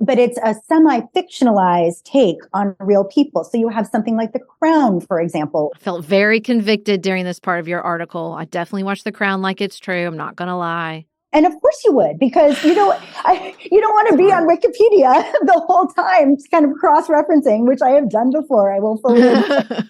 [SPEAKER 4] but it's a semi-fictionalized take on real people. So you have something like The Crown, for example.
[SPEAKER 1] I felt very convicted during this part of your article. I definitely watched The Crown like it's true. I'm not going to lie.
[SPEAKER 4] And of course you would, because you don't want to be on Wikipedia the whole time, kind of cross-referencing, which I have done before. I will fully admit.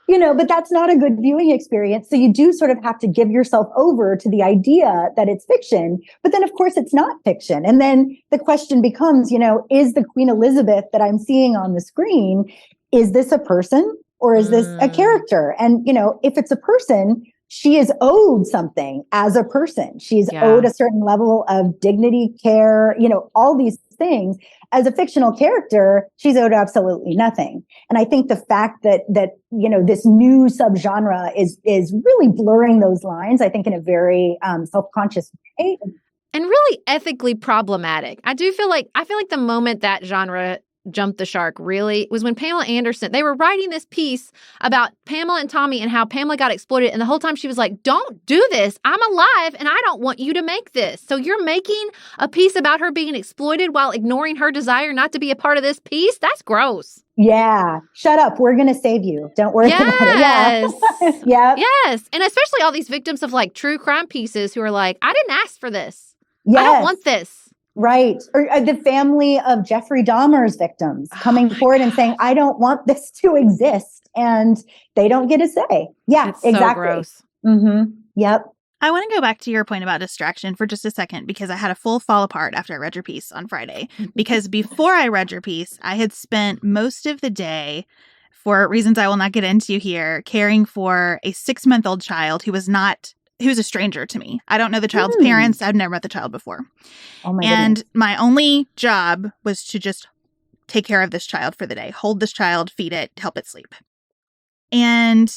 [SPEAKER 4] But that's not a good viewing experience. So you do sort of have to give yourself over to the idea that it's fiction. But then, of course, it's not fiction. And then the question becomes, is the Queen Elizabeth that I'm seeing on the screen, is this a person or is this a character? And, if it's a person, she is owed something as a person. She's owed a certain level of dignity, care, all these things. As a fictional character, she's owed absolutely nothing. And I think the fact that this new subgenre is really blurring those lines, I think in a very self-conscious way.
[SPEAKER 1] And really ethically problematic. I feel like the moment that genre jumped the shark really was when Pamela Anderson, they were writing this piece about Pamela and Tommy and how Pamela got exploited. And the whole time she was like, don't do this. I'm alive and I don't want you to make this. So you're making a piece about her being exploited while ignoring her desire not to be a part of this piece? That's gross.
[SPEAKER 4] Yeah. Shut up. We're going to save you. Don't worry about it. Yeah. Yeah.
[SPEAKER 1] Yes. And especially all these victims of like true crime pieces who are like, I didn't ask for this.
[SPEAKER 4] Yes.
[SPEAKER 1] I don't want this.
[SPEAKER 4] Right. Or the family of Jeffrey Dahmer's victims coming forward and saying, I don't want this to exist. And they don't get a say. Yeah,
[SPEAKER 1] it's
[SPEAKER 4] exactly.
[SPEAKER 1] So gross.
[SPEAKER 4] Mm-hmm. Yep.
[SPEAKER 2] I want to go back to your point about distraction for just a second, because I had a full fall apart after I read your piece on Friday. Because before I read your piece, I had spent most of the day, for reasons I will not get into here, caring for a 6-month-old child who was a stranger to me. I don't know the child's parents. I've never met the child before.
[SPEAKER 4] Oh my
[SPEAKER 2] and
[SPEAKER 4] goodness.
[SPEAKER 2] My only job was to just take care of this child for the day, hold this child, feed it, help it sleep. And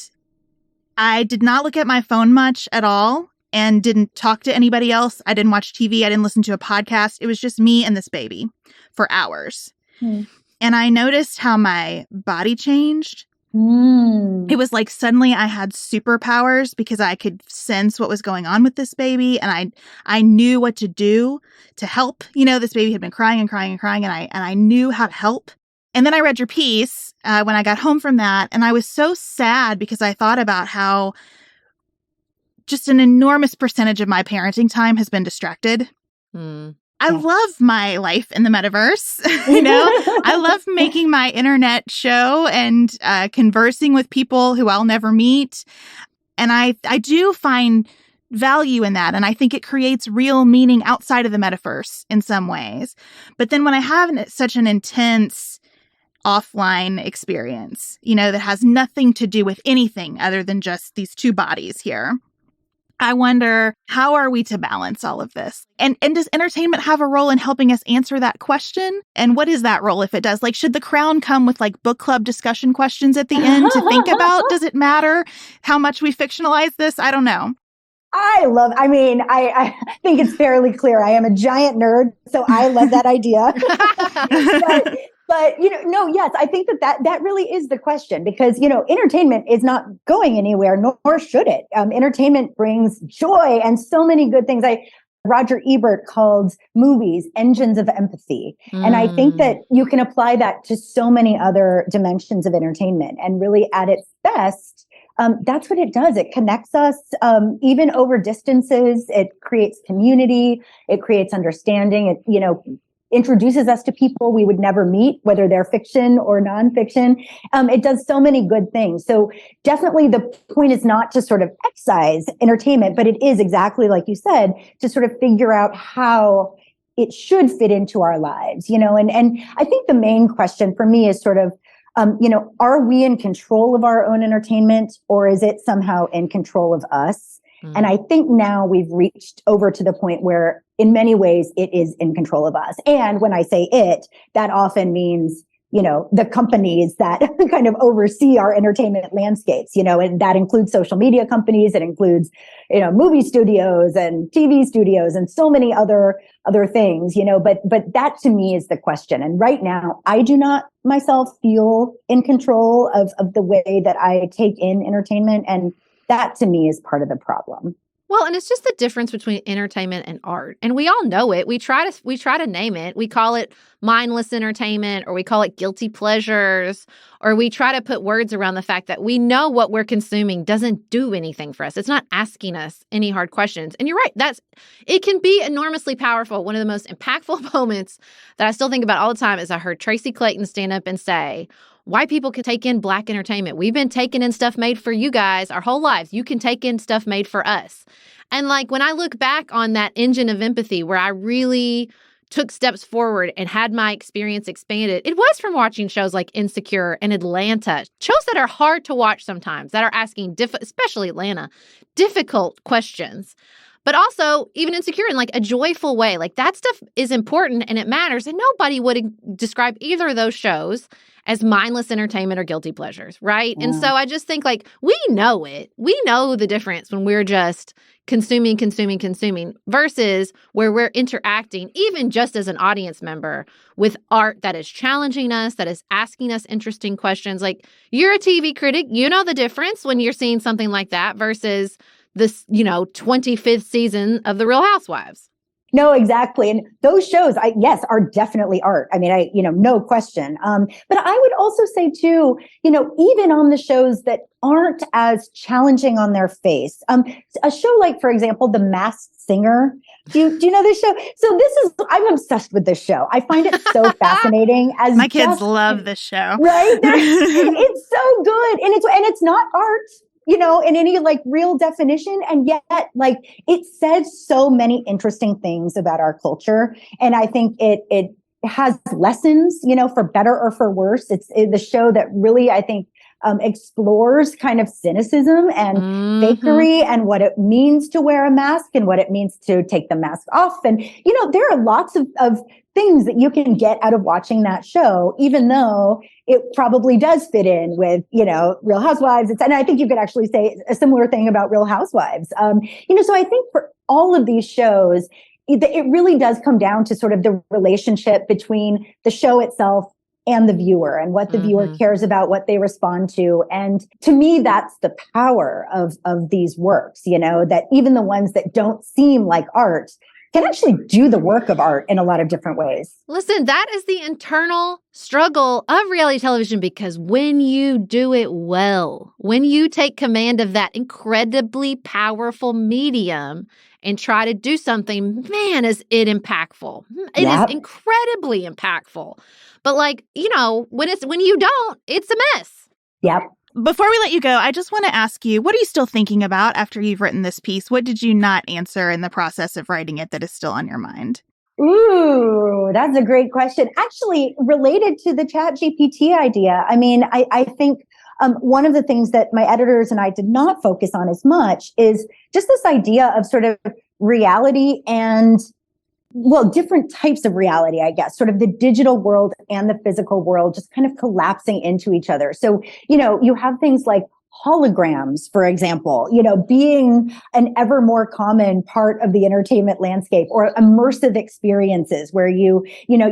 [SPEAKER 2] I did not look at my phone much at all and didn't talk to anybody else. I didn't watch TV. I didn't listen to a podcast. It was just me and this baby for hours. And I noticed how my body changed. It was like suddenly I had superpowers because I could sense what was going on with this baby, and I knew what to do to help. This baby had been crying and crying and crying, and I knew how to help. And then I read your piece when I got home from that, and I was so sad because I thought about how just an enormous percentage of my parenting time has been distracted. I love my life in the metaverse. I love making my internet show and conversing with people who I'll never meet. And I do find value in that. And I think it creates real meaning outside of the metaverse in some ways. But then when I have such an intense offline experience, that has nothing to do with anything other than just these two bodies here, I wonder, how are we to balance all of this? And does entertainment have a role in helping us answer that question? And what is that role if it does? Like, should The Crown come with like book club discussion questions at the end to think about? Does it matter how much we fictionalize this? I don't know.
[SPEAKER 4] I think it's fairly clear. I am a giant nerd, so I love that idea. But yes, I think that really is the question, because, entertainment is not going anywhere, nor should it. Entertainment brings joy and so many good things. Roger Ebert called movies engines of empathy. And I think that you can apply that to so many other dimensions of entertainment, and really at its best, that's what it does. It connects us, even over distances. It creates community. It creates understanding. It, introduces us to people we would never meet, whether they're fiction or nonfiction. It does so many good things. So definitely the point is not to sort of excise entertainment, but it is exactly like you said, to sort of figure out how it should fit into our lives, and I think the main question for me is sort of, are we in control of our own entertainment, or is it somehow in control of us? And I think now we've reached over to the point where in many ways it is in control of us. And when I say it, that often means, the companies that kind of oversee our entertainment landscapes, and that includes social media companies. It includes, movie studios and TV studios and so many other things, but that to me is the question. And right now I do not myself feel in control of the way that I take in entertainment. And that to me is part of the problem.
[SPEAKER 1] Well, and it's just the difference between entertainment and art. And we all know it. We try to name it. We call it mindless entertainment, or we call it guilty pleasures, or we try to put words around the fact that we know what we're consuming doesn't do anything for us. It's not asking us any hard questions. And you're right. It can be enormously powerful. One of the most impactful moments that I still think about all the time is I heard Tracy Clayton stand up and say, white people can take in Black entertainment. We've been taking in stuff made for you guys our whole lives. You can take in stuff made for us. And when I look back on that engine of empathy where I really took steps forward and had my experience expanded, it was from watching shows like Insecure and Atlanta, shows that are hard to watch sometimes, that are asking, especially Atlanta, difficult questions. But also, even Insecure in a joyful way. That stuff is important and it matters. And nobody would describe either of those shows as mindless entertainment or guilty pleasures, right? Yeah. And so I just think we know it. We know the difference when we're just consuming versus where we're interacting, even just as an audience member, with art that is challenging us, that is asking us interesting questions. You're a TV critic. You know the difference when you're seeing something like that versus this, 25th season of The Real Housewives.
[SPEAKER 4] No, exactly. And those shows, are definitely art. No question. But I would also say too, even on the shows that aren't as challenging on their face, a show like, for example, The Masked Singer. Do you know this show? So I'm obsessed with this show. I find it so fascinating. As
[SPEAKER 2] my kids love this show,
[SPEAKER 4] right? It's so good, and it's not art, in any real definition. And yet, it says so many interesting things about our culture. And I think it has lessons, for better or for worse. It's the show that really, I think, explores kind of cynicism and fakery and what it means to wear a mask and what it means to take the mask off. And, there are lots of things that you can get out of watching that show, even though it probably does fit in with, Real Housewives. And I think you could actually say a similar thing about Real Housewives. So I think for all of these shows, it really does come down to sort of the relationship between the show itself and the viewer, and what the viewer cares about, what they respond to. And to me, that's the power of these works, that even the ones that don't seem like art can actually do the work of art in a lot of different ways.
[SPEAKER 1] Listen, that is the internal struggle of reality television, because when you do it well, when you take command of that incredibly powerful medium and try to do something, man, is it impactful. It is incredibly impactful. But when you don't, it's a mess.
[SPEAKER 4] Yep.
[SPEAKER 2] Before we let you go, I just want to ask you, what are you still thinking about after you've written this piece? What did you not answer in the process of writing it that is still on your mind?
[SPEAKER 4] Ooh, that's a great question. Actually, related to the ChatGPT idea, I think one of the things that my editors and I did not focus on as much is just this idea of sort of reality and, different types of reality, I guess, sort of the digital world and the physical world just kind of collapsing into each other. So, you have things like holograms, for example, being an ever more common part of the entertainment landscape, or immersive experiences where you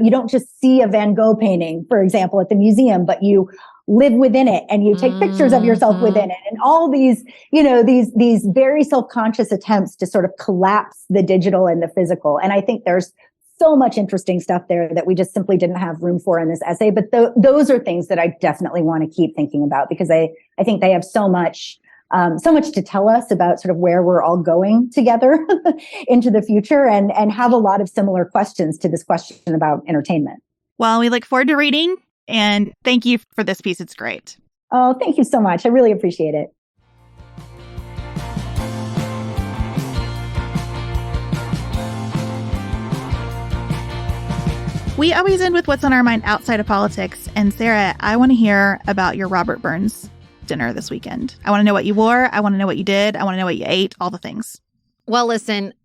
[SPEAKER 4] don't just see a Van Gogh painting, for example, at the museum, but you live within it and you take pictures of yourself within it, and all these, these very self-conscious attempts to sort of collapse the digital and the physical. And I think there's so much interesting stuff there that we just simply didn't have room for in this essay. But those are things that I definitely want to keep thinking about, because I think they have so much to tell us about sort of where we're all going together into the future, and have a lot of similar questions to this question about entertainment.
[SPEAKER 2] Well, we look forward to reading, and thank you for this piece. It's great.
[SPEAKER 4] Oh, thank you so much. I really appreciate it.
[SPEAKER 2] We always end with what's on our mind outside of politics. And Sarah, I want to hear about your Robert Burns dinner this weekend. I want to know what you wore. I want to know what you did. I want to know what you ate, all the things.
[SPEAKER 1] Well, listen,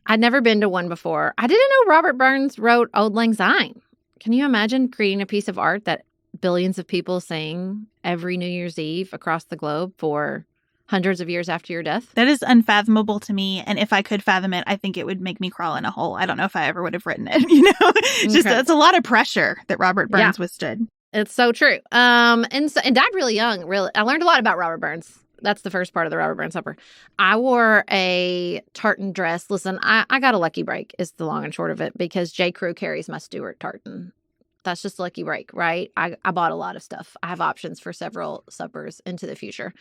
[SPEAKER 1] I'd never been to one before. I didn't know Robert Burns wrote Auld Lang Syne. Can you imagine creating a piece of art that billions of people sing every New Year's Eve across the globe for hundreds of years after your death?
[SPEAKER 2] That is unfathomable to me. And if I could fathom it, I think it would make me crawl in a hole. I don't know if I ever would have written it. It's a lot of pressure that Robert Burns withstood.
[SPEAKER 1] It's so true. And died really young. Really, I learned a lot about Robert Burns. That's the first part of the Robert Burns Supper. I wore a tartan dress. Listen, I got a lucky break is the long and short of it, because J. Crew carries my Stewart tartan. That's just a lucky break, right? I bought a lot of stuff. I have options for several suppers into the future.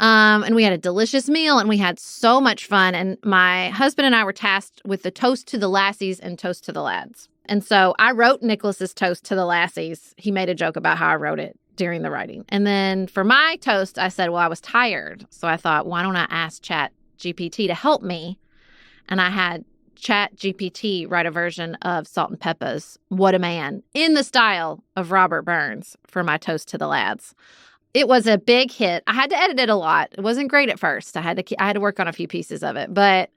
[SPEAKER 1] And we had a delicious meal, and we had so much fun. And my husband and I were tasked with the toast to the lassies and toast to the lads. And so I wrote Nicholas's toast to the lassies. He made a joke about how I wrote it during the writing. And then for my toast, I said, well, I was tired. So I thought, why don't I ask ChatGPT to help me? And I had ChatGPT write a version of Salt and Peppa's What a Man in the style of Robert Burns for my toast to the lads. It was a big hit. I had to edit it a lot. It wasn't great at first. I had to work on a few pieces of it, but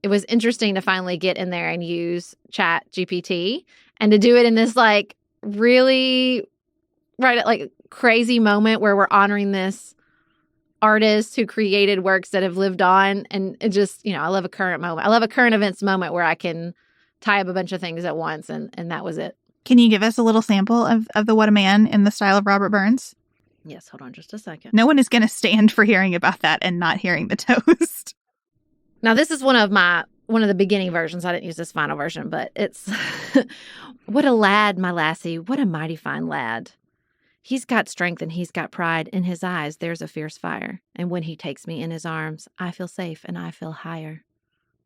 [SPEAKER 1] it was interesting to finally get in there and use ChatGPT and to do it in this really crazy moment where we're honoring this artists who created works that have lived on. And it just, I love a current moment. I love a current events moment where I can tie up a bunch of things at once. And that was it.
[SPEAKER 2] Can you give us a little sample of the What a Man in the style of Robert Burns?
[SPEAKER 1] Yes. Hold on just a second.
[SPEAKER 2] No one is going to stand for hearing about that and not hearing the toast.
[SPEAKER 1] Now, this is one of the beginning versions. I didn't use this final version, but it's what a lad, my lassie. What a mighty fine lad. He's got strength and he's got pride. In his eyes, there's a fierce fire. And when he takes me in his arms, I feel safe and I feel higher.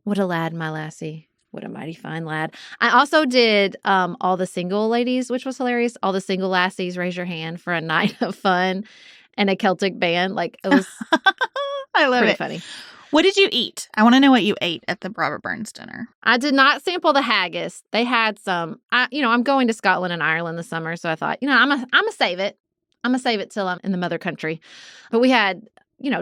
[SPEAKER 1] What a lad, my lassie. What a mighty fine lad. I also did all the single ladies, which was hilarious. All the single lassies, raise your hand for a night of fun and a Celtic band. It was
[SPEAKER 2] I love
[SPEAKER 1] pretty
[SPEAKER 2] it.
[SPEAKER 1] funny.
[SPEAKER 2] What did you eat? I want to know what you ate at the Robert Burns dinner.
[SPEAKER 1] I did not sample the haggis. They had some. I'm going to Scotland and Ireland this summer, so I thought, I'm gonna save it. I'm gonna save it till I'm in the mother country. But we had,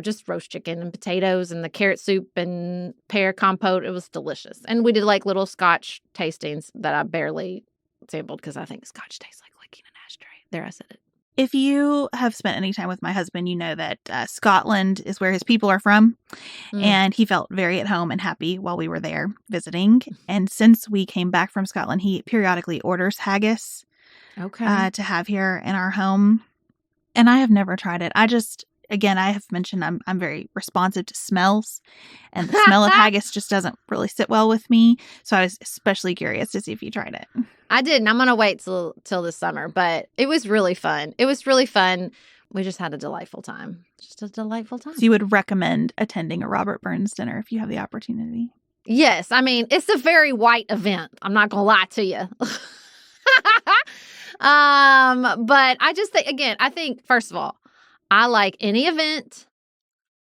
[SPEAKER 1] just roast chicken and potatoes and the carrot soup and pear compote. It was delicious, and we did little Scotch tastings that I barely sampled because I think Scotch tastes like licking an ashtray. There, I said it.
[SPEAKER 2] If you have spent any time with my husband, you know that Scotland is where his people are from. And he felt very at home and happy while we were there visiting. And since we came back from Scotland, he periodically orders haggis to have here in our home. And I have never tried it. I have mentioned I'm very responsive to smells. And the smell of haggis just doesn't really sit well with me. So I was especially curious to see if you tried it.
[SPEAKER 1] I didn't. I'm going to wait till this summer, but it was really fun. We just had a delightful time. Just a delightful time.
[SPEAKER 2] So you would recommend attending a Robert Burns dinner if you have the opportunity?
[SPEAKER 1] Yes. I mean, it's a very white event. I'm not going to lie to you. But I think, first of all, I like any event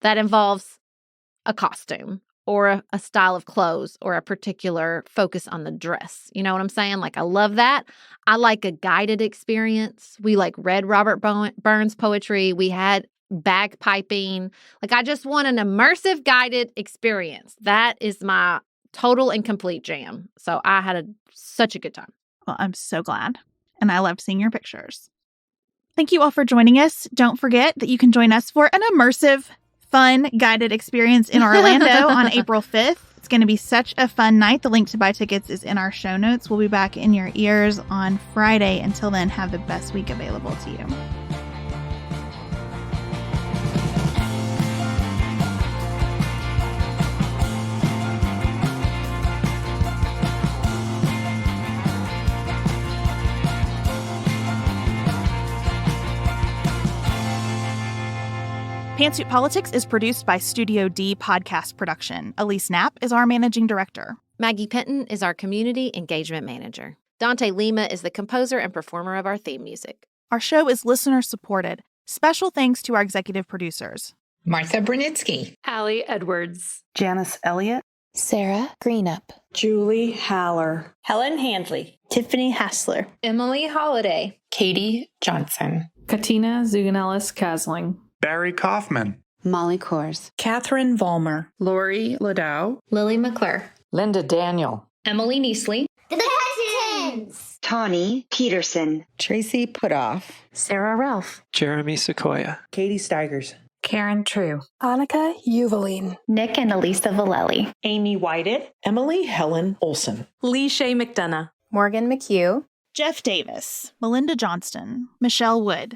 [SPEAKER 1] that involves a costume or a style of clothes or a particular focus on the dress. You know what I'm saying? I love that. I like a guided experience. We read Robert Burns poetry. We had bagpiping. I just want an immersive guided experience. That is my total and complete jam. So I had such a good time.
[SPEAKER 2] Well, I'm so glad. And I loved seeing your pictures. Thank you all for joining us. Don't forget that you can join us for an immersive, fun, guided experience in Orlando on April 5th. It's going to be such a fun night. The link to buy tickets is in our show notes. We'll be back in your ears on Friday. Until then, have the best week available to you. Pantsuit Politics is produced by Studio D Podcast Production. Elise Knapp is our managing director.
[SPEAKER 1] Maggie Penton is our community engagement manager. Dante Lima is the composer and performer of our theme music.
[SPEAKER 2] Our show is listener supported. Special thanks to our executive producers:
[SPEAKER 5] Martha Brunitsky,
[SPEAKER 6] Allie Edwards,
[SPEAKER 7] Janice Elliott,
[SPEAKER 8] Sarah Greenup,
[SPEAKER 7] Julie Haller,
[SPEAKER 9] Helen Handley,
[SPEAKER 8] Tiffany Hassler,
[SPEAKER 9] Emily Holiday,
[SPEAKER 5] Katie Johnson,
[SPEAKER 6] Katina Zuganellis-Kasling,
[SPEAKER 10] Barry Kaufman,
[SPEAKER 7] Molly Kors,
[SPEAKER 9] Catherine Vollmer,
[SPEAKER 5] Lori Ladow,
[SPEAKER 9] Lily McClure,
[SPEAKER 5] Linda Daniel,
[SPEAKER 9] Emily Neasley,
[SPEAKER 11] The Cousins,
[SPEAKER 12] Tawny Peterson,
[SPEAKER 5] Tracy Putoff,
[SPEAKER 9] Sarah Ralph,
[SPEAKER 13] Jeremy Sequoia,
[SPEAKER 7] Katie Steigers,
[SPEAKER 9] Karen True,
[SPEAKER 8] Annika Uvaline,
[SPEAKER 9] Nick and Elisa Valelli,
[SPEAKER 7] Amy Whited,
[SPEAKER 14] Emily Helen Olson,
[SPEAKER 6] Lee Shea McDonough,
[SPEAKER 8] Morgan McHugh,
[SPEAKER 2] Jeff Davis, Melinda Johnston, Michelle Wood,